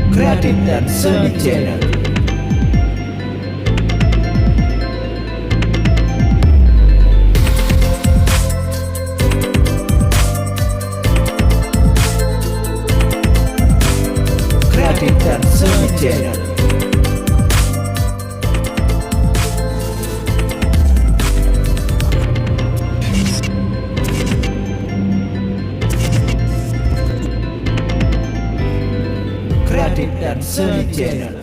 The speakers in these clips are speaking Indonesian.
Kreatif dan Seni Channel. Kreatif dan Seni Channel. Kreatif dan Seni Channel.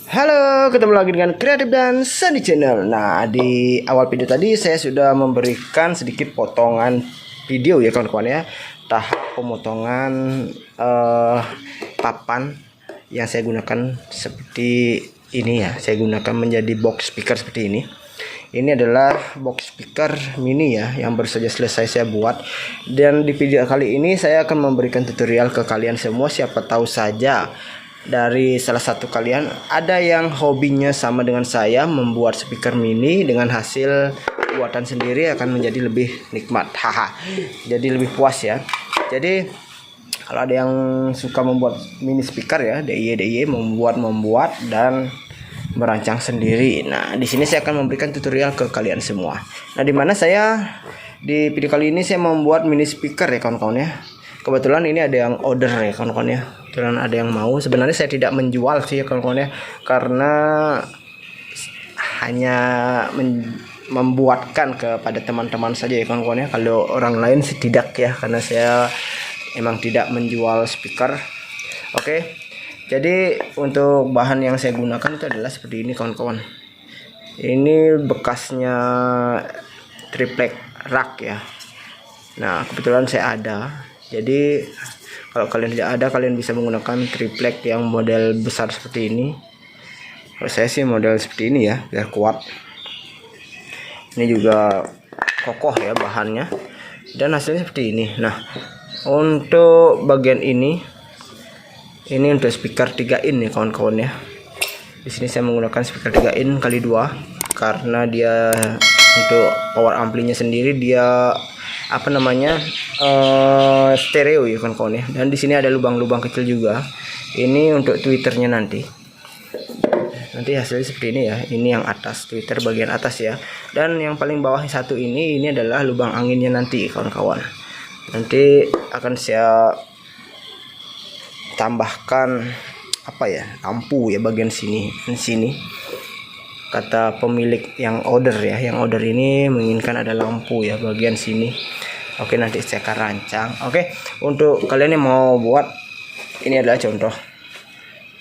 Halo, ketemu lagi dengan Kreatif dan Seni Channel. Nah, di awal video tadi saya sudah memberikan sedikit potongan video ya kawan-kawan ya. Tahap pemotongan papan yang saya gunakan seperti ini ya. Saya gunakan menjadi box speaker seperti ini. Ini adalah box speaker mini ya yang baru saja selesai saya buat. Dan di video kali ini saya akan memberikan tutorial ke kalian semua. Siapa tahu saja dari salah satu kalian ada yang hobinya sama dengan saya membuat speaker mini, dengan hasil buatan sendiri akan menjadi lebih nikmat, haha, jadi lebih puas ya. Jadi kalau ada yang suka membuat mini speaker ya, DIY membuat dan merancang sendiri. Nah, di sini saya akan memberikan tutorial ke kalian semua. Nah, di mana saya di video kali ini saya membuat mini speaker ya kawan-kawan ya. Kebetulan ini ada yang order ya kawan-kawan ya. Kebetulan ada yang mau. Sebenarnya saya tidak menjual sih ya kawan-kawan ya, karena hanya membuatkan kepada teman-teman saja ya kawan-kawan ya. Kalau orang lain sih tidak ya, karena saya emang tidak menjual speaker. Oke. Jadi untuk bahan yang saya gunakan itu adalah seperti ini kawan-kawan. Ini bekasnya triplek rak ya. Nah, kebetulan saya ada. Jadi kalau kalian tidak ada, kalian bisa menggunakan triplek yang model besar seperti ini. Kalau saya sih model seperti ini ya, biar kuat. Ini juga kokoh ya bahannya, dan hasilnya seperti ini. Nah, untuk bagian ini untuk speaker 3 in ya kawan-kawan ya. Di sini saya menggunakan speaker 3 in kali 2 karena dia untuk power amplinya sendiri dia stereo ya kawan-kawan ya. Dan di sini ada lubang-lubang kecil juga. Ini untuk tweeternya nanti hasilnya seperti ini ya. Ini yang atas, tweeter bagian atas ya. Dan yang paling bawah satu ini adalah lubang anginnya nanti kawan-kawan. Nanti akan saya tambahkan lampu ya bagian sini. Kata pemilik yang order ya, yang order ini menginginkan ada lampu ya bagian sini. Oke, nanti saya akan rancang. Oke, untuk kalian yang mau buat, ini adalah contoh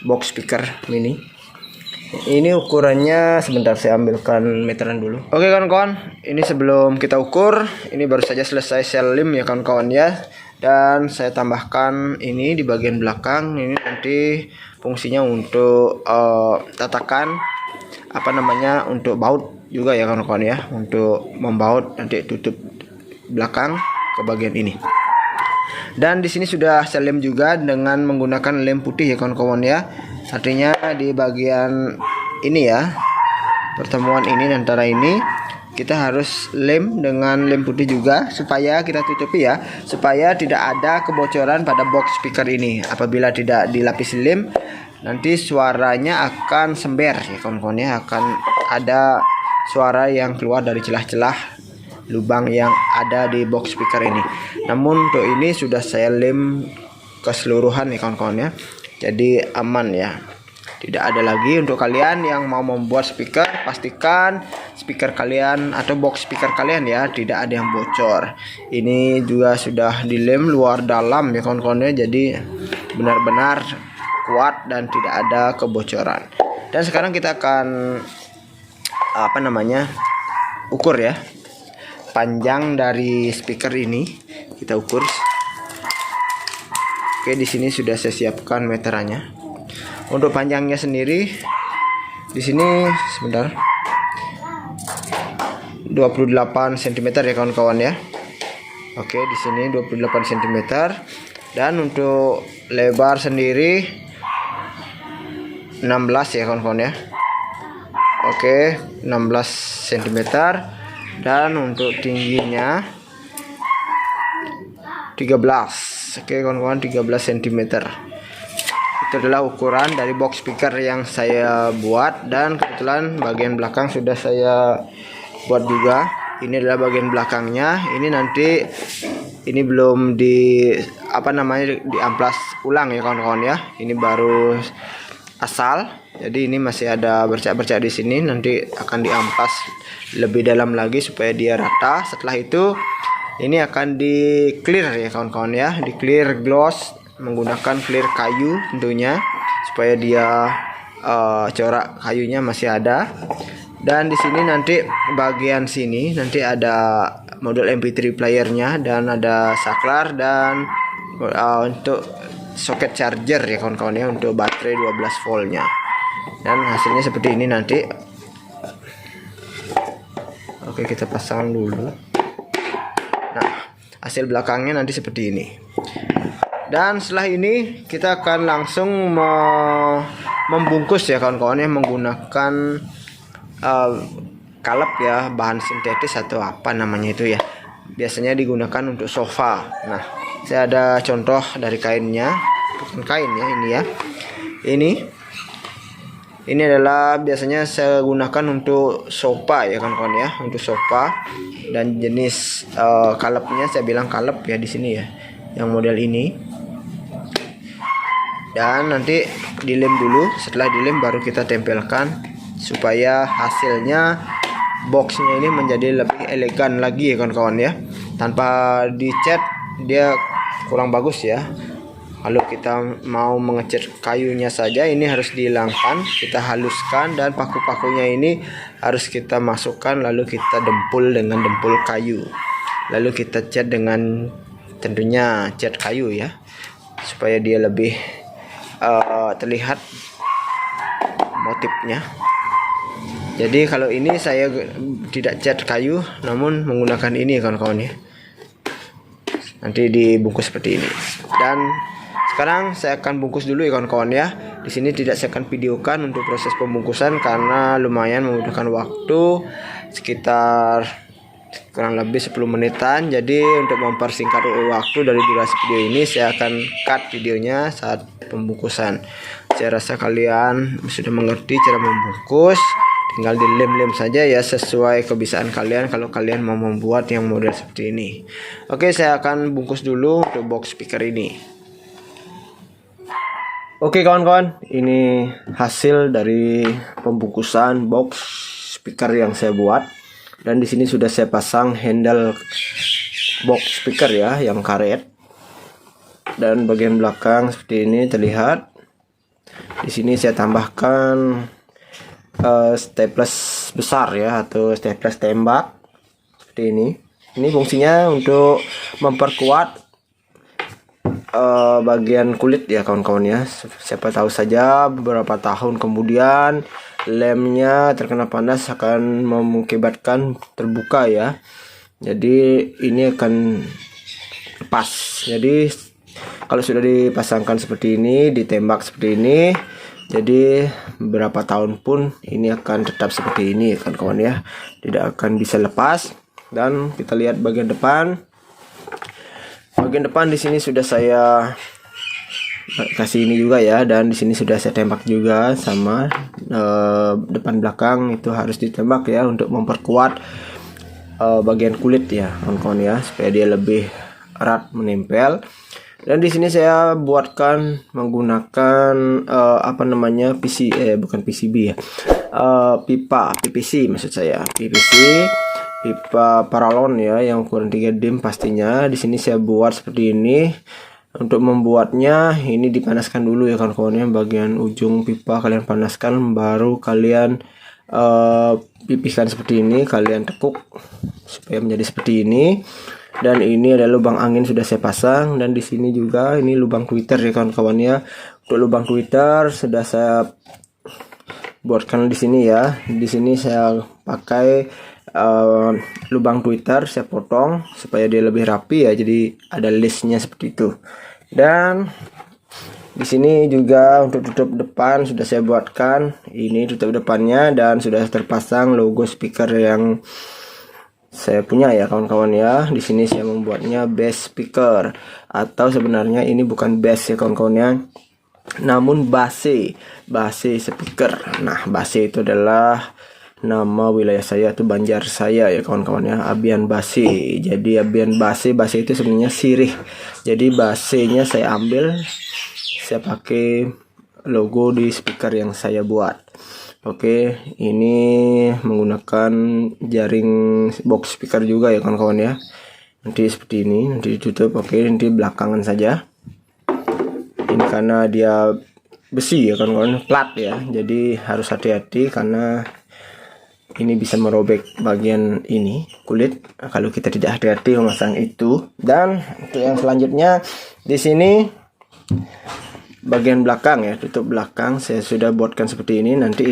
box speaker mini. Ini ukurannya, sebentar saya ambilkan meteran dulu. Oke kawan-kawan, ini sebelum kita ukur, ini baru saja selesai saya lem ya kawan-kawan ya. Dan saya tambahkan ini di bagian belakang. Ini nanti fungsinya untuk tatakan untuk baut juga ya kawan-kawan ya, untuk membaut nanti tutup belakang ke bagian ini. Dan di sini sudah saya lem juga dengan menggunakan lem putih ya kawan-kawan ya. Artinya di bagian ini ya, pertemuan ini antara ini kita harus lem dengan lem putih juga supaya kita tutupi ya, supaya tidak ada kebocoran pada box speaker ini. Apabila tidak dilapisi lem, nanti suaranya akan sember ya kawan-kawan ya, akan ada suara yang keluar dari celah-celah lubang yang ada di box speaker ini. Namun untuk ini sudah saya lem keseluruhan ya kawan-kawan ya, jadi aman ya. tidak ada lagi. Untuk kalian yang mau membuat speaker, pastikan speaker kalian atau box speaker kalian ya tidak ada yang bocor. Ini juga sudah dilem luar dalam ya kawan-kawan ya, jadi benar-benar kuat dan tidak ada kebocoran. Dan sekarang kita akan ukur ya panjang dari speaker ini, kita ukur. Oke, di sini sudah saya siapkan meterannya. Untuk panjangnya sendiri di sini sebentar 28 cm ya kawan-kawan ya. Oke, di sini 28 cm. Dan untuk lebar sendiri 16 ya kawan-kawan ya. Oke, 16 cm. Dan untuk tingginya 13. Oke kawan-kawan, 13 cm. Itu adalah ukuran dari box speaker yang saya buat, dan kebetulan bagian belakang sudah saya buat juga. Ini adalah bagian belakangnya. Ini nanti ini belum di diamplas ulang ya kawan-kawan ya. Ini baru asal. Jadi ini masih ada bercak-bercak di sini, nanti akan diamplas lebih dalam lagi supaya dia rata. Setelah itu ini akan di clear ya kawan-kawan ya, di clear gloss menggunakan clear kayu tentunya supaya dia corak kayunya masih ada. Dan di sini nanti bagian sini nanti ada modul MP3 playernya, dan ada saklar, dan untuk soket charger ya kawan-kawan ya, untuk baterai 12 voltnya. Dan hasilnya seperti ini nanti. Oke, kita pasang dulu. Nah, hasil belakangnya nanti seperti ini. Dan setelah ini kita akan langsung membungkus ya kawan-kawan ya, menggunakan kalep ya, bahan sintetis atau apa namanya itu ya, biasanya digunakan untuk sofa. Nah, saya ada contoh dari kainnya, bukan kain ya, ini ya, ini adalah biasanya saya gunakan untuk sofa ya kawan-kawan ya, untuk sofa. Dan jenis kalepnya saya bilang kalep ya di sini ya, yang model ini. Dan nanti dilem dulu, setelah dilem baru kita tempelkan supaya hasilnya boxnya ini menjadi lebih elegan lagi ya kawan-kawan ya. Tanpa dicat dia kurang bagus ya. Kalau kita mau mengecat kayunya saja, ini harus dihilangkan, kita haluskan, dan paku-pakunya ini harus kita masukkan, lalu kita dempul dengan dempul kayu, lalu kita cat dengan tentunya cat kayu ya, supaya dia lebih terlihat motifnya. Jadi kalau ini saya tidak cat kayu, namun menggunakan ini kawan-kawan ya. Nanti dibungkus seperti ini. Dan sekarang saya akan bungkus dulu ya kawan-kawan ya. Di sini tidak saya akan videokan untuk proses pembungkusan karena lumayan membutuhkan waktu sekitar kurang lebih 10 menitan. Jadi untuk mempersingkat waktu dari durasi video ini, saya akan cut videonya saat pembungkusan. Saya rasa kalian sudah mengerti cara membungkus, tinggal dilem-lem saja ya sesuai kebiasaan kalian kalau kalian mau membuat yang model seperti ini. Oke, saya akan bungkus dulu untuk box speaker ini. Oke kawan-kawan, ini hasil dari pembungkusan box speaker yang saya buat. Dan di sini sudah saya pasang handle box speaker ya, yang karet. Dan bagian belakang seperti ini terlihat. Di sini saya tambahkan staples besar ya, atau staples tembak seperti ini. Ini fungsinya untuk memperkuat bagian kulit ya kawan-kawan ya. Siapa tahu saja beberapa tahun kemudian lemnya terkena panas akan mengakibatkan terbuka ya. Jadi ini akan lepas. Jadi kalau sudah dipasangkan seperti ini, ditembak seperti ini, jadi beberapa tahun pun ini akan tetap seperti ini kawan-kawan ya, tidak akan bisa lepas. Dan kita lihat bagian depan. Bagian depan di sini sudah saya kasih ini juga ya, dan di sini sudah saya tembak juga sama. Depan belakang itu harus ditembak ya untuk memperkuat bagian kulit ya kawan-kawan ya, supaya dia lebih erat menempel. Dan di sini saya buatkan menggunakan bukan PCB ya. Pipa PVC maksud saya. PVC pipa paralon ya yang ukuran 3 dim pastinya. Di sini saya buat seperti ini. Untuk membuatnya ini dipanaskan dulu ya kawan-kawan ya, bagian ujung pipa kalian panaskan, baru kalian pipihkan seperti ini, kalian tekuk supaya menjadi seperti ini. Dan ini ada lubang angin sudah saya pasang, dan di sini juga ini lubang tweeter ya kawan-kawan ya. Untuk lubang tweeter sudah saya buatkan di sini ya. Di sini saya pakai lubang tweeter, saya potong supaya dia lebih rapi ya, jadi ada listnya seperti itu. Dan di sini juga untuk tutup depan sudah saya buatkan, ini tutup depannya, dan sudah terpasang logo speaker yang saya punya ya kawan-kawan ya. Di sini saya membuatnya bass speaker, atau sebenarnya ini bukan bass ya kawan-kawan ya, namun basse speaker. Nah, basse itu adalah nama wilayah saya, itu Banjar saya ya kawan-kawan ya, Abian Basse. Jadi Abian Basse itu sebenarnya sirih. Jadi bassenya saya ambil, saya pakai logo di speaker yang saya buat. Oke, ini menggunakan jaring box speaker juga ya kawan-kawan ya. Nanti seperti ini, nanti ditutup. Oke, nanti belakangan saja. Ini karena dia besi ya kawan-kawan, plat ya. Jadi harus hati-hati karena ini bisa merobek bagian ini kulit kalau kita tidak hati-hati memasang itu. Dan untuk yang selanjutnya di sini bagian belakang ya, tutup belakang saya sudah buatkan seperti ini. Nanti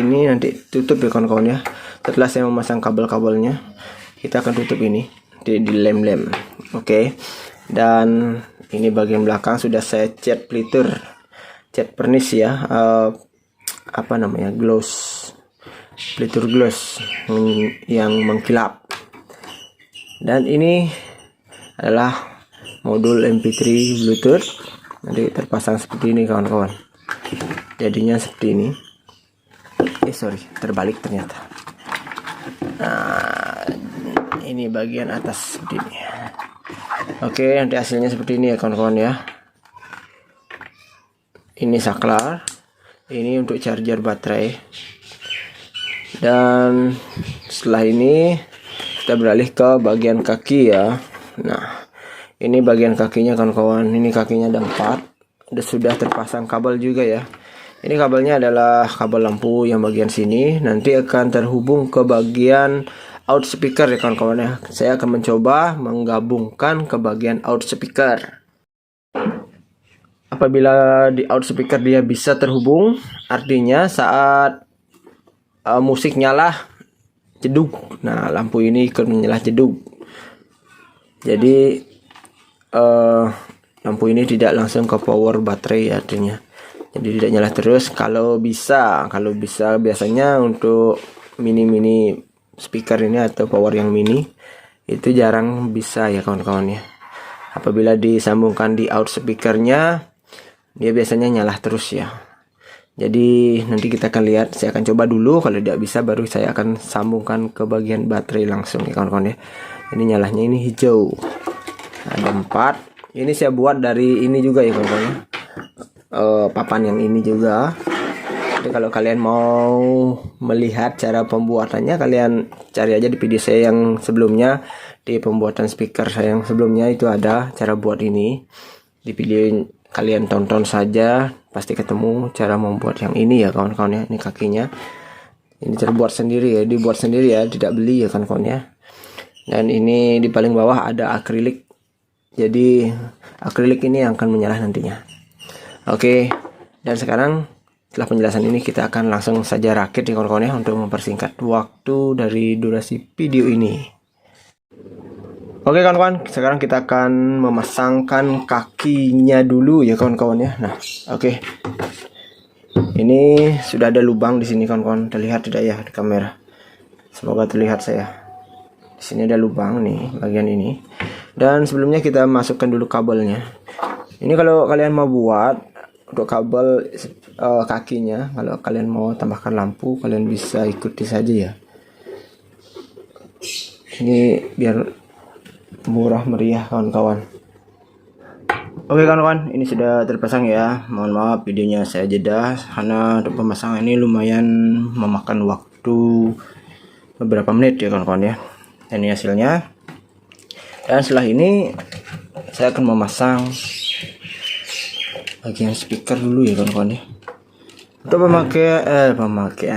tutup ya kawan-kawan ya. Setelah saya memasang kabel-kabelnya, kita akan tutup ini di lem-lem. Oke. Dan ini bagian belakang sudah saya cat plitter, cat pernis ya, gloss, plitter gloss yang mengkilap. Dan ini adalah modul MP3 Bluetooth, nanti terpasang seperti ini kawan-kawan. Jadinya seperti ini. Terbalik ternyata. Nah, ini bagian atas seperti ini. Oke, nanti hasilnya seperti ini ya kawan-kawan ya. Ini saklar, ini untuk charger baterai. Dan setelah ini kita beralih ke bagian kaki ya. Nah, ini bagian kakinya kawan-kawan. Ini kakinya ada 4. Sudah terpasang kabel juga ya. Ini kabelnya adalah kabel lampu yang bagian sini. Nanti akan terhubung ke bagian out speaker ya kawan-kawan ya. Saya akan mencoba menggabungkan ke bagian out speaker. Apabila di out speaker dia bisa terhubung, artinya saat musik nyala jedug, nah lampu ini ikut menyala jedug. Jadi lampu ini tidak langsung ke power baterai artinya, jadi tidak nyala terus. Kalau bisa biasanya untuk mini speaker ini atau power yang mini itu jarang bisa ya kawan-kawan ya. Apabila disambungkan di out speakernya, dia biasanya nyala terus ya. Jadi nanti kita akan lihat, saya akan coba dulu, kalau tidak bisa baru saya akan sambungkan ke bagian baterai langsung ya kawan-kawan ya. Ini nyalanya ini hijau, ada 4. Ini saya buat dari ini juga ya kawan-kawan ya, papan yang ini juga. Jadi kalau kalian mau melihat cara pembuatannya, kalian cari aja di video saya yang sebelumnya. Di pembuatan speaker saya yang sebelumnya itu ada cara buat ini. Di video kalian tonton saja, pasti ketemu cara membuat yang ini ya kawan-kawan ya. Ini kakinya, ini terbuat sendiri ya, dibuat sendiri ya, tidak beli ya kawan-kawan ya. Dan ini di paling bawah ada akrilik, jadi akrilik ini yang akan menyala nantinya. Oke, dan sekarang setelah penjelasan ini kita akan langsung saja rakit ya kawan-kawan ya, untuk mempersingkat waktu dari durasi video ini. Oke kawan-kawan, sekarang kita akan memasangkan kakinya dulu ya kawan-kawan ya. Nah, oke. Ini sudah ada lubang di sini kawan-kawan. Terlihat tidak ya di kamera? Semoga terlihat saya. Di sini ada lubang nih, bagian ini. Dan sebelumnya kita masukkan dulu kabelnya. Ini kalau kalian mau buat untuk kabel kakinya, kalau kalian mau tambahkan lampu, kalian bisa ikuti saja ya. Ini biar murah meriah kawan-kawan. Oke kawan-kawan, ini sudah terpasang ya. Mohon maaf videonya saya jeda karena untuk pemasangan ini lumayan memakan waktu beberapa menit ya kawan-kawan ya. Dan ini hasilnya. Dan setelah ini saya akan memasang bagian speaker dulu ya kawan-kawan ya. Untuk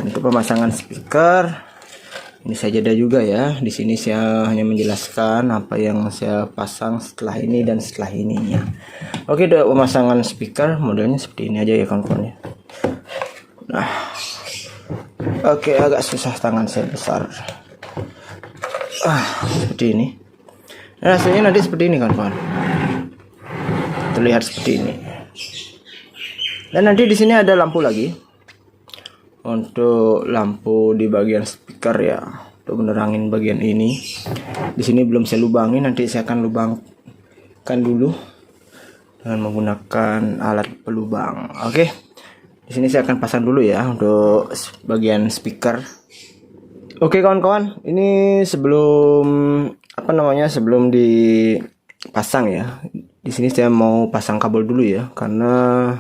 untuk pemasangan speaker ini saya jeda juga ya. Di sini saya hanya menjelaskan apa yang saya pasang setelah ini dan setelah ininya. Oke, untuk pemasangan speaker modelnya seperti ini aja ya kawan-kawan ya. Nah, oke, agak susah, tangan saya besar. Seperti ini. Nah, hasilnya nanti seperti ini kawan-kawan. Terlihat seperti ini. Dan nanti di sini ada lampu lagi. Untuk lampu di bagian speaker ya, untuk menerangin bagian ini. Di sini belum saya lubangin, nanti saya akan lubangkan dulu dengan menggunakan alat pelubang. Oke. Di sini saya akan pasang dulu ya untuk bagian speaker. Oke kawan-kawan, ini sebelum sebelum dipasang ya. Di sini saya mau pasang kabel dulu ya, karena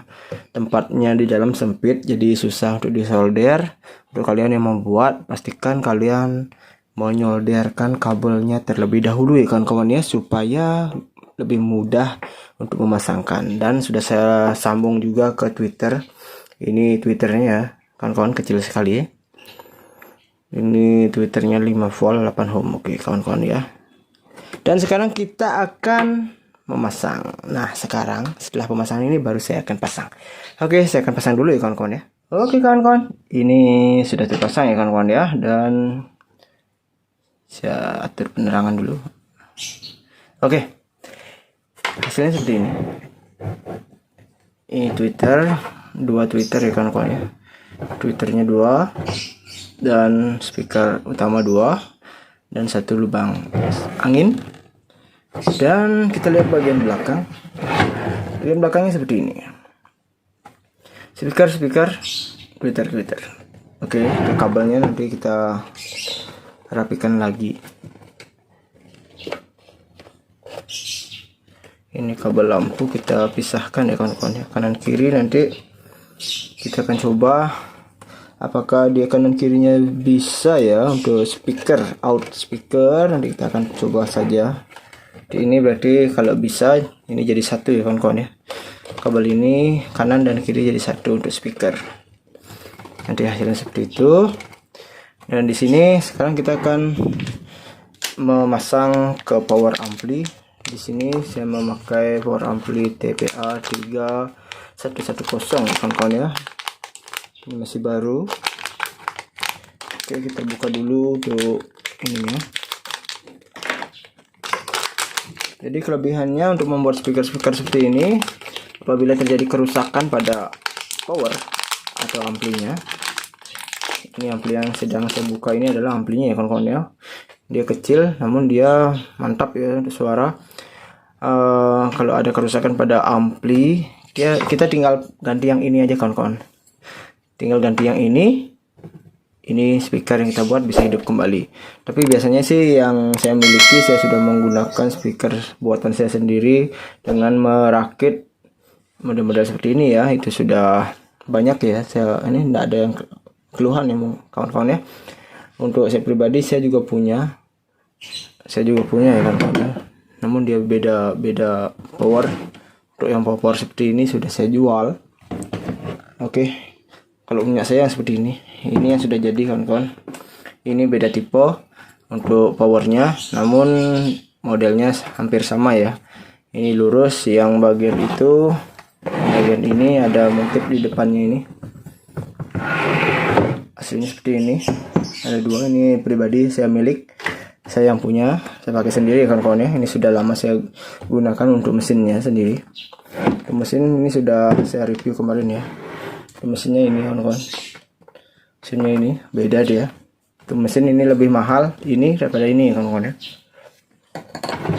tempatnya di dalam sempit jadi susah untuk disolder. Untuk kalian yang membuat, pastikan kalian menyolderkan kabelnya terlebih dahulu ya kawan-kawan ya, supaya lebih mudah untuk memasangkan. Dan sudah saya sambung juga ke Twitter. Ini Twitternya ya kawan-kawan, kecil sekali ya. Ini Twitternya 5 volt 8 ohm. Oke kawan-kawan ya. Dan sekarang kita akan memasang. Nah, sekarang setelah pemasangan ini baru saya akan pasang. Oke, saya akan pasang dulu ya kawan-kawan ya. Oke kawan-kawan, ini sudah terpasang ya kawan-kawan ya. Dan saya atur penerangan dulu. Oke, hasilnya seperti ini. Ini Twitter, 2 Twitter ya kawan-kawan ya. Twitternya 2 dan speaker utama 2 dan 1 lubang angin. Dan kita lihat bagian belakang. Bagian belakangnya seperti ini. Speaker, Twitter. Oke, untuk kabelnya nanti kita rapikan lagi. Ini kabel lampu kita pisahkan ya kawan-kawan ya. Kanan kiri nanti kita akan coba apakah dia kanan kirinya bisa ya untuk speaker, out speaker. Nanti kita akan coba saja. Ini berarti kalau bisa ini jadi satu ya kawan-kawan ya. Kabel ini kanan dan kiri jadi satu untuk speaker. Nanti hasilnya seperti itu. Dan di sini sekarang kita akan memasang ke power ampli. Di sini saya memakai power ampli TPA 3110 kawan-kawan ya. Ini masih baru. Oke, kita buka dulu untuk ininya. Jadi kelebihannya untuk membuat speaker-speaker seperti ini, apabila terjadi kerusakan pada power atau amplinya. Ini ampli yang sedang saya buka ini adalah amplinya ya kawan-kawan ya. Dia kecil namun dia mantap ya untuk suara. Kalau ada kerusakan pada ampli, kita tinggal ganti yang ini aja kawan-kawan. Tinggal ganti yang ini speaker yang kita buat bisa hidup kembali. Tapi biasanya sih yang saya miliki, saya sudah menggunakan speaker buatan saya sendiri dengan merakit model-model seperti ini ya. Itu sudah banyak ya. Ini tidak ada yang keluhan ya kawan-kawan ya. Untuk saya pribadi saya juga punya ya kawan-kawan ya. Namun dia beda power. Untuk yang power seperti ini sudah saya jual. Oke. Kalau punya saya yang seperti ini yang sudah jadi kawan-kawan. Ini beda tipe untuk powernya, namun modelnya hampir sama ya. Ini lurus, yang bagian ini ada motif di depannya ini. Hasilnya seperti ini. Ada 2, ini pribadi saya milik, saya yang punya, saya pakai sendiri kawan-kawan ya. Ini sudah lama saya gunakan untuk mesinnya sendiri. Untuk mesin ini sudah saya review kemarin ya. Mesinnya ini kawan-kawan, mesinnya ini beda dia. Untuk mesin ini lebih mahal ini daripada ini kawan-kawan ya.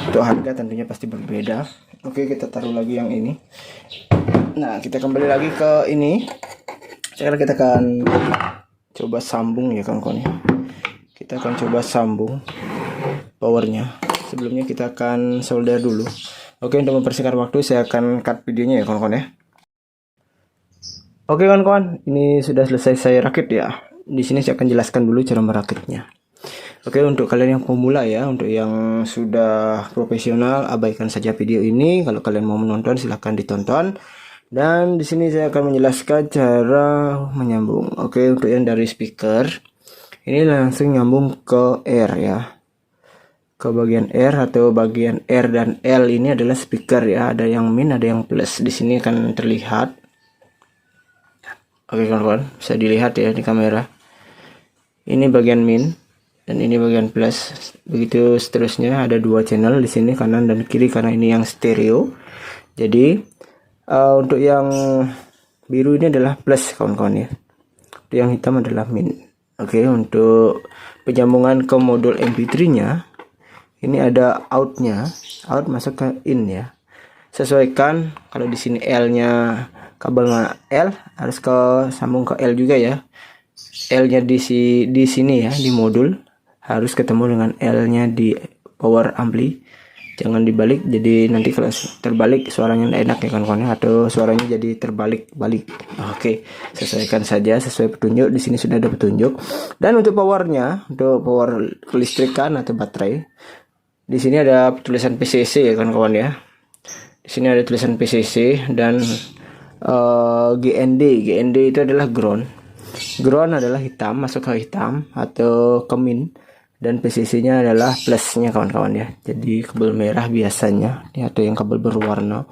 Untuk harga tentunya pasti berbeda. Oke, kita taruh lagi yang ini. Nah, kita kembali lagi ke ini. Sekarang kita akan coba sambung ya kawan-kawan ya. Kita akan coba sambung powernya. Sebelumnya kita akan solder dulu. Oke, untuk mempersingkat waktu saya akan cut videonya ya kawan-kawan ya. Oke kawan-kawan, ini sudah selesai saya rakit ya. Di sini saya akan jelaskan dulu cara merakitnya. Oke, untuk kalian yang pemula ya, untuk yang sudah profesional abaikan saja video ini. Kalau kalian mau menonton silahkan ditonton. Dan di sini saya akan menjelaskan cara menyambung. Oke, untuk yang dari speaker ini langsung nyambung ke R ya. Ke bagian R atau bagian R dan L ini adalah speaker ya. Ada yang min, ada yang plus. Di sini akan terlihat. Oke kawan-kawan, bisa dilihat ya di kamera. Ini bagian min dan ini bagian plus. Begitu seterusnya, ada dua channel di sini kanan dan kiri karena ini yang stereo. Jadi untuk yang biru ini adalah plus kawan-kawan ya. Untuk yang hitam adalah min. Oke, untuk penyambungan ke modul MP3-nya ini ada outnya, out masuk ke in ya. Sesuaikan kalau di sini L-nya kabelnya L harus ke sambung ke L juga ya. L-nya di sini ya, di modul harus ketemu dengan L-nya di power ampli. Jangan dibalik, jadi nanti kalau terbalik suaranya tidak enak ya kawan-kawan, atau suaranya jadi terbalik-balik. Oke, sesuaikan saja sesuai petunjuk. Di sini sudah ada petunjuk. Dan untuk powernya, untuk power kelistrikan atau baterai, di sini ada tulisan PCC ya kawan-kawan ya. Di sini ada tulisan PCC dan GND itu adalah ground. Ground adalah hitam, masuk ke hitam atau ke min, dan PCC-nya adalah plusnya kawan-kawan ya. Jadi kabel merah biasanya, ini ada yang kabel berwarna.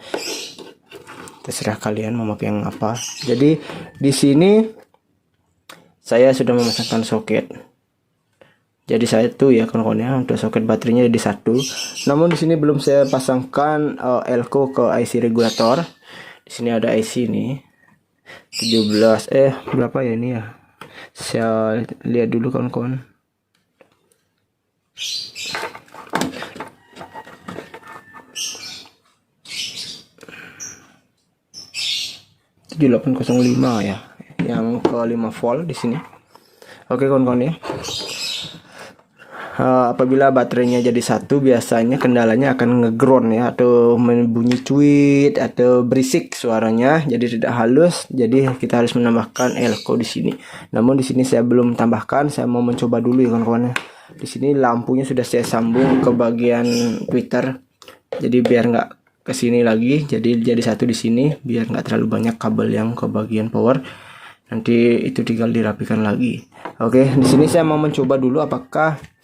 Terserah kalian mau pakai yang apa. Jadi di sini saya sudah memasangkan soket. Jadi satu ya kawan-kawan ya, untuk soket baterainya jadi satu. Namun di sini belum saya pasangkan elko ke IC regulator. Di sini ada IC nih 17 berapa ya ini ya, saya lihat dulu kawan-kawan. Tujuh 7805 ya, yang ke 5 volt di sini. Oke kawan-kawan ya. Apabila baterainya jadi satu, biasanya kendalanya akan ngeground ya, atau membunyi cuit atau berisik suaranya, jadi tidak halus. Jadi kita harus menambahkan elko di sini. Namun di sini saya belum tambahkan, saya mau mencoba dulu ya kawan-kawan. Di sini lampunya sudah saya sambung ke bagian tweeter. Jadi biar nggak ke sini lagi, jadi satu di sini, biar nggak terlalu banyak kabel yang ke bagian power. Nanti itu tinggal dirapikan lagi. Oke, di sini saya mau mencoba dulu apakah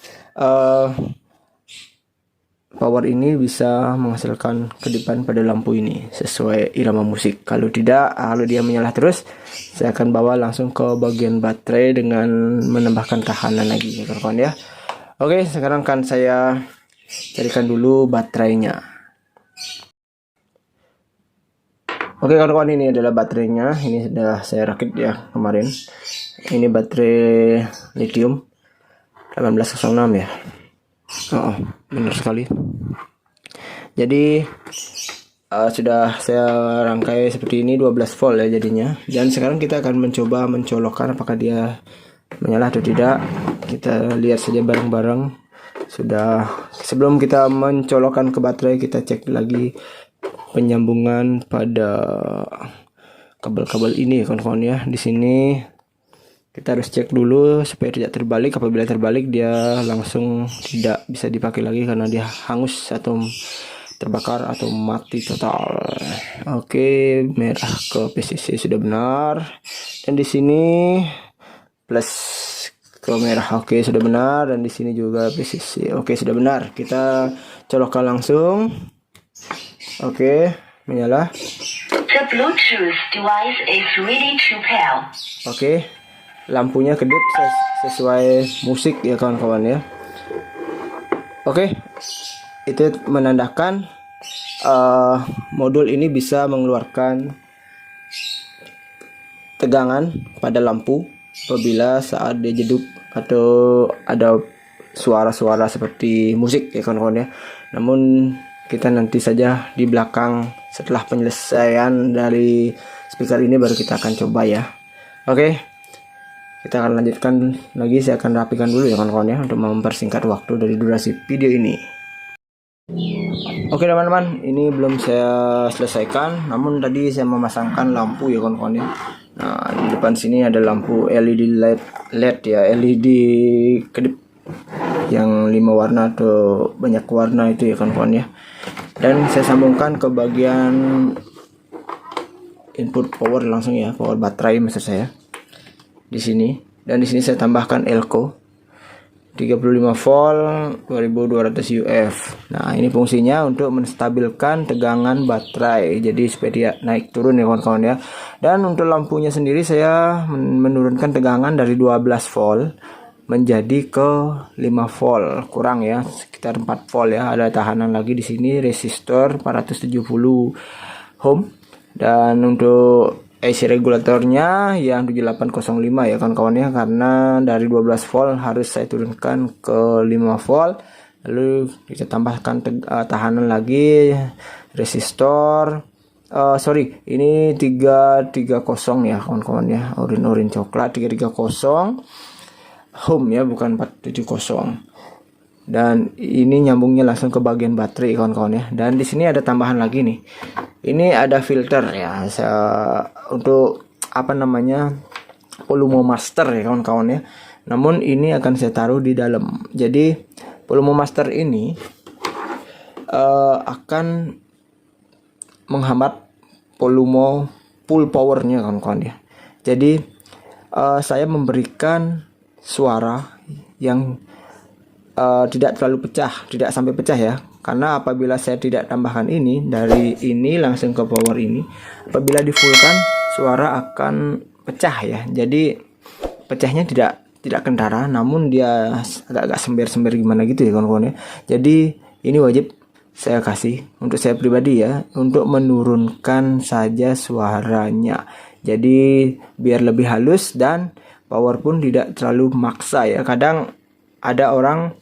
power ini bisa menghasilkan kedipan pada lampu ini sesuai irama musik. Kalau tidak, kalau dia menyala terus, saya akan bawa langsung ke bagian baterai dengan menambahkan tahanan lagi ya kawan-kawan ya. Oke, sekarang kan saya carikan dulu baterainya. Oke kawan-kawan, ini adalah baterainya. Ini sudah saya rakit ya kemarin. Ini baterai lithium 1806 ya. Oh, benar sekali. Jadi sudah saya rangkai seperti ini 12 volt ya jadinya. Dan sekarang kita akan mencoba mencolokkan apakah dia menyala atau tidak. Kita lihat saja bareng-bareng. Sudah, sebelum kita mencolokkan ke baterai, kita cek lagi penyambungan pada kabel-kabel ini kawan-kawan ya. Di sini kita harus cek dulu supaya tidak terbalik. Apabila terbalik, dia langsung tidak bisa dipakai lagi karena dia hangus atau terbakar atau mati total. Oke, merah ke PCC sudah benar. Dan di sini plus ke merah. Oke, sudah benar. Dan di sini juga PCC. Oke, sudah benar. Kita colokkan langsung. Oke, menyala. The Bluetooth device is ready to pair. Oke. Lampunya kedip sesuai musik ya kawan-kawan ya. Oke, itu menandakan modul ini bisa mengeluarkan tegangan pada lampu apabila saat dia jeduk atau ada suara-suara seperti musik ya kawan-kawan ya. Namun kita nanti saja di belakang setelah penyelesaian dari speaker ini baru kita akan coba ya. Oke. Kita akan lanjutkan lagi, saya akan rapikan dulu ya kawan-kawan ya, untuk mempersingkat waktu dari durasi video ini. Oke teman-teman, ini belum saya selesaikan, namun tadi saya memasangkan lampu ya kawan-kawan ya. Nah, di depan sini ada lampu LED LED ya, LED kedip yang 5 warna atau banyak warna itu ya kawan-kawan ya. Dan saya sambungkan ke bagian input power langsung ya, power baterai maksud saya. Di sini, dan di sini saya tambahkan elko 35 volt 2200 UF. Nah, ini fungsinya untuk menstabilkan tegangan baterai. Jadi supaya dia naik turun ya kawan-kawan ya. Dan untuk lampunya sendiri saya menurunkan tegangan dari 12 volt menjadi ke 5 volt. Kurang ya, sekitar 4 volt ya. Ada tahanan lagi di sini resistor 470 ohm. Dan untuk AC regulatornya yang 7805 ya kawan-kawan ya, karena dari 12 volt harus saya turunkan ke 5 volt. Lalu kita tambahkan tahanan lagi resistor ini 330 ya kawan-kawan ya, orange coklat 330 ohm ya, bukan 470. Dan ini nyambungnya langsung ke bagian baterai kawan-kawan ya. Dan di sini ada tambahan lagi nih. Ini ada filter ya, untuk apa namanya, volume master ya kawan-kawan ya. Namun ini akan saya taruh di dalam. Jadi volume master ini akan menghambat volume full powernya kawan-kawan ya. Jadi saya memberikan suara yang tidak terlalu pecah, tidak sampai pecah ya. Karena apabila saya tidak tambahkan ini, dari ini langsung ke power ini, apabila di fullkan suara akan pecah ya. Jadi pecahnya tidak kentara, namun dia agak-agak sember-sember gimana gitu ya kawan-kawan ya. Jadi ini wajib saya kasih untuk saya pribadi ya, untuk menurunkan saja suaranya. Jadi biar lebih halus dan power pun tidak terlalu maksa ya. Kadang ada orang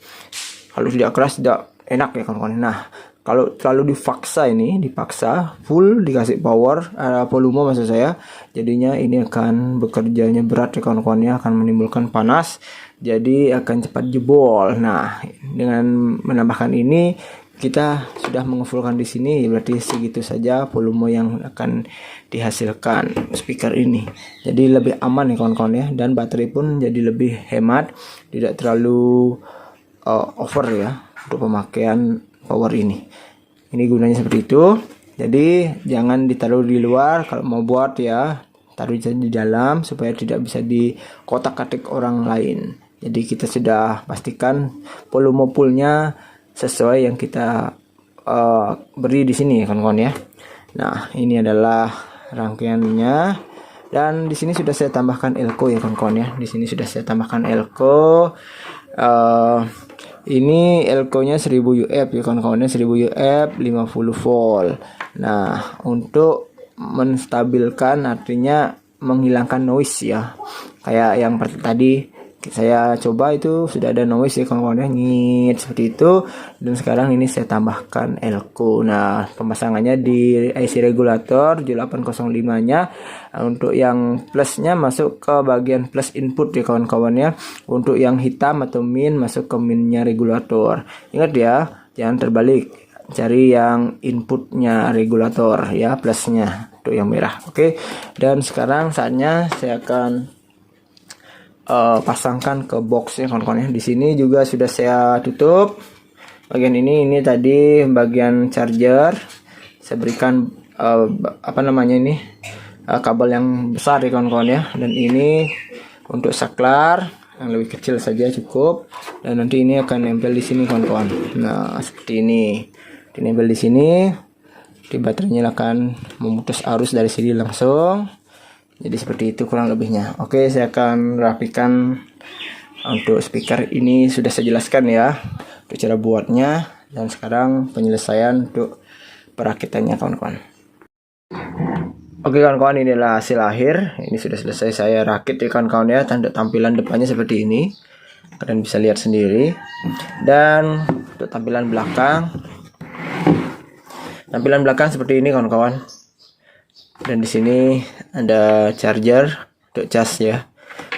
kalau tidak keras tidak enak ya kawan-kawan. Nah, kalau terlalu dipaksa full dikasih power volume maksud saya, jadinya ini akan bekerjanya berat ya kawan-kawan ya, akan menimbulkan panas, jadi akan cepat jebol. Nah, dengan menambahkan ini kita sudah mengefullkan di sini, berarti segitu saja volume yang akan dihasilkan speaker ini. Jadi lebih aman ya kawan-kawan ya, dan baterai pun jadi lebih hemat, tidak terlalu over ya untuk pemakaian power ini. Ini gunanya seperti itu. Jadi jangan ditaruh di luar, kalau mau buat ya taruh di dalam supaya tidak bisa dikotak-katik orang lain. Jadi kita sudah pastikan volume fullnya sesuai yang kita beri di sini kawan-kawan ya. Nah, ini adalah rangkaiannya, dan di sini sudah saya tambahkan elko ya kawan-kawan ya. Di sini sudah saya tambahkan elko. Ini elko-nya 1000 UF ya kawan-kawan, 1000 UF 50 volt. Nah, untuk menstabilkan artinya menghilangkan noise ya. Kayak yang tadi saya coba itu sudah ada noise ya kawan-kawan ya, ngit seperti itu. Dan sekarang ini saya tambahkan elko. Nah, pemasangannya di IC regulator 7805 nya. Untuk yang plusnya masuk ke bagian plus input ya kawan-kawan ya. Untuk yang hitam atau min masuk ke minnya regulator. Ingat ya, jangan terbalik, cari yang inputnya regulator ya, plusnya untuk yang merah. Oke. Dan sekarang saatnya saya akan pasangkan ke box ya kawan-kawan ya. Di sini juga sudah saya tutup bagian ini tadi bagian charger. Saya berikan kabel yang besar ya kawan-kawan ya, dan ini untuk saklar yang lebih kecil saja cukup. Dan nanti ini akan nempel di sini kawan-kawan. Nah, seperti ini dinempel di sini, di baterainya akan memutus arus dari sini langsung. Jadi seperti itu kurang lebihnya. Oke, saya akan rapikan. Untuk speaker ini sudah saya jelaskan ya untuk cara buatnya, dan sekarang penyelesaian untuk perakitannya kawan-kawan. Oke kawan-kawan, inilah hasil akhir. Ini sudah selesai saya rakit ya kawan-kawan ya. Tanda tampilan depannya seperti ini, kalian bisa lihat sendiri. Dan untuk tampilan belakang seperti ini kawan-kawan. Dan di sini ada charger untuk cas ya.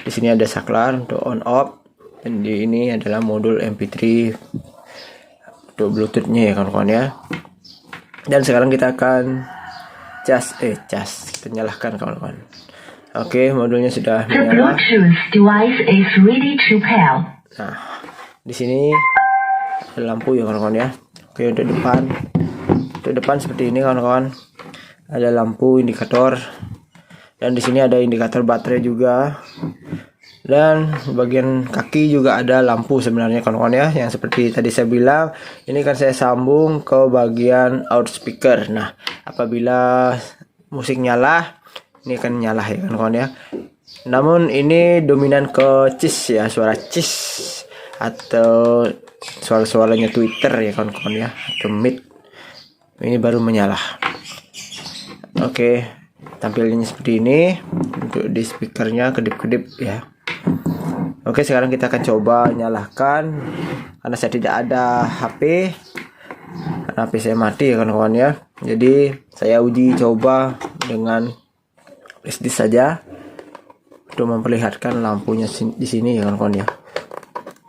Di sini ada saklar untuk on off, dan di ini adalah modul MP3 untuk Bluetoothnya ya kawan-kawan ya. Dan sekarang kita akan cas kita nyalakan kawan-kawan. Oke, modulnya sudah The menyala. Bluetooth device is ready to pair. Nah, di sini ada lampu ya kawan-kawan ya. Oke, untuk depan seperti ini kawan-kawan. Ada lampu indikator. Dan di sini ada indikator baterai juga. Dan bagian kaki juga ada lampu sebenarnya kawan-kawan ya, yang seperti tadi saya bilang, ini kan saya sambung ke bagian out speaker. Nah, apabila musik nyala, ini akan nyala ya kawan-kawan ya. Namun ini dominan ke cis ya, suara cis atau suara-suaranya Twitter ya kawan-kawan ya, atau mic. Ini baru menyala. Oke, tampilnya seperti ini. Untuk di speakernya kedip-kedip ya. Oke, sekarang kita akan coba nyalakan, karena saya tidak ada HP, karena HP saya mati ya kawan-kawan ya. Jadi saya uji coba dengan flash saja untuk memperlihatkan lampunya di sini ya kawan-kawan ya.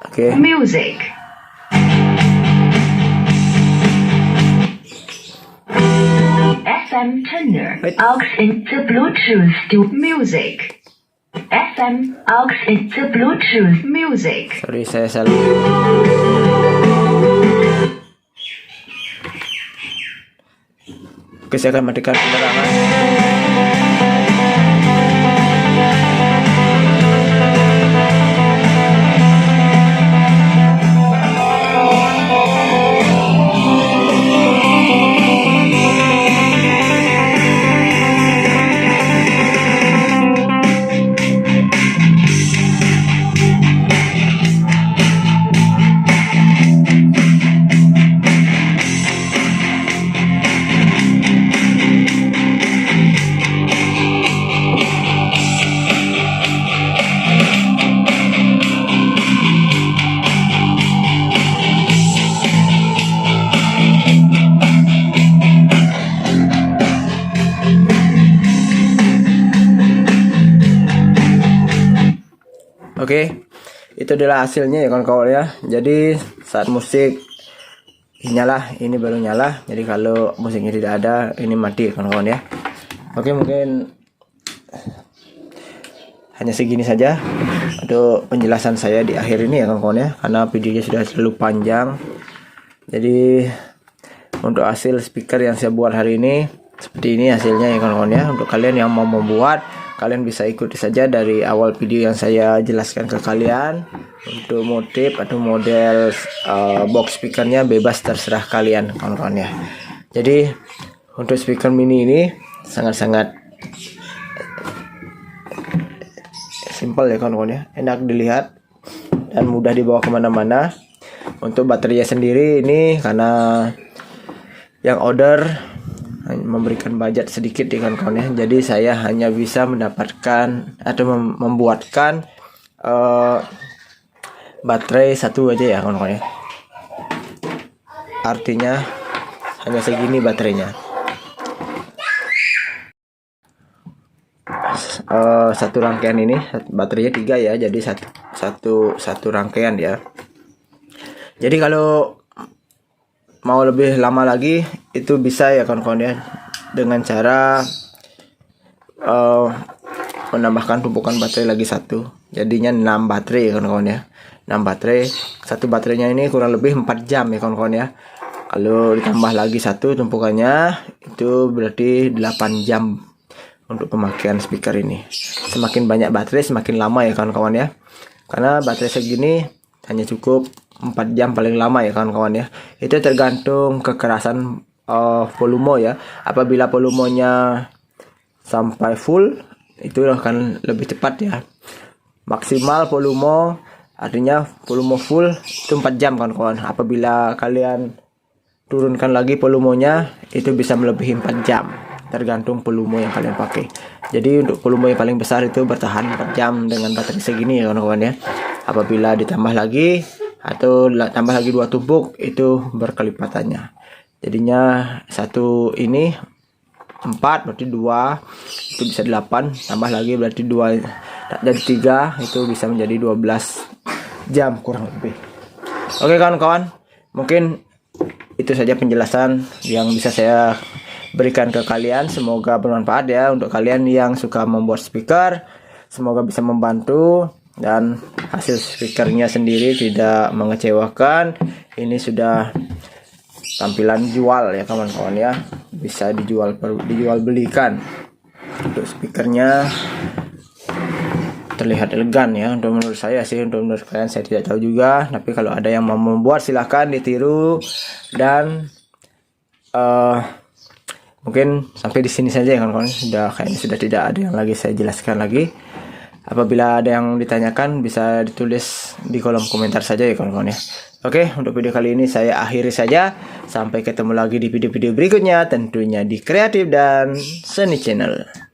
Oke. Music. FM tuner. Aux into Bluetooth to music. FM aux into Bluetooth music. Sorry, saya salah. Oke, saya akan matikan penerangan. Oke, itu adalah hasilnya ya kawan-kawan ya. Jadi saat musik nyala, ini baru nyala. Jadi kalau musiknya tidak ada, ini mati ya kawan-kawan ya. Oke, mungkin hanya segini saja untuk penjelasan saya di akhir ini ya kawan-kawan ya, karena videonya sudah terlalu panjang. Jadi untuk hasil speaker yang saya buat hari ini seperti ini hasilnya ya kawan-kawan ya. Untuk kalian yang mau membuat, kalian bisa ikuti saja dari awal video yang saya jelaskan ke kalian. Untuk motif atau model box speakernya bebas, terserah kalian kawan-kawan ya. Jadi untuk speaker mini ini sangat-sangat simple ya kawan-kawan ya, enak dilihat dan mudah dibawa kemana-mana. Untuk baterainya sendiri ini karena yang order memberikan budget sedikit ya kawan-kawan ya, jadi saya hanya bisa mendapatkan atau membuatkan baterai satu aja ya kawan-kawan ya. Artinya hanya segini baterainya. Satu rangkaian ini baterainya 3 ya, jadi satu rangkaian ya. Jadi kalau mau lebih lama lagi itu bisa ya kawan-kawan ya, dengan cara menambahkan tumpukan baterai lagi satu, jadinya 6 baterai ya kawan-kawan ya. 6 baterai, satu baterainya ini kurang lebih 4 jam ya kawan-kawan ya. Kalau ditambah lagi satu tumpukannya itu berarti 8 jam untuk pemakaian speaker ini. Semakin banyak baterai semakin lama ya kawan-kawan ya, karena baterai segini hanya cukup 4 jam paling lama ya kawan-kawan ya. Itu tergantung kekerasan volume ya. Apabila volumenya sampai full itu akan lebih cepat ya. Maksimal volume artinya volume full itu 4 jam kawan-kawan. Apabila kalian turunkan lagi volumenya itu bisa melebihi 4 jam, tergantung volume yang kalian pakai. Jadi untuk volume yang paling besar itu bertahan 4 jam dengan baterai segini ya kawan-kawan ya. Apabila ditambah lagi atau tambah lagi 2 tumpuk itu berkelipatannya, jadinya satu ini 4 berarti 2 itu bisa 8, tambah lagi berarti 2 dan 3 itu bisa menjadi 12 jam kurang lebih. Oke kawan-kawan, mungkin itu saja penjelasan yang bisa saya berikan ke kalian. Semoga bermanfaat ya untuk kalian yang suka membuat speaker. Semoga bisa membantu dan hasil speakernya sendiri tidak mengecewakan. Ini sudah tampilan jual ya kawan-kawan ya, bisa dijual belikan. Untuk speakernya terlihat elegan ya, untuk menurut saya sih. Untuk menurut kalian saya tidak tahu juga, tapi kalau ada yang mau membuat silahkan ditiru. Dan mungkin sampai di sini saja ya kawan-kawan, sudah tidak ada yang lagi saya jelaskan lagi. Apabila ada yang ditanyakan bisa ditulis di kolom komentar saja ya kawan-kawan ya. Oke, untuk video kali ini saya akhiri saja. Sampai ketemu lagi di video-video berikutnya, tentunya di Kreatif dan Seni Channel.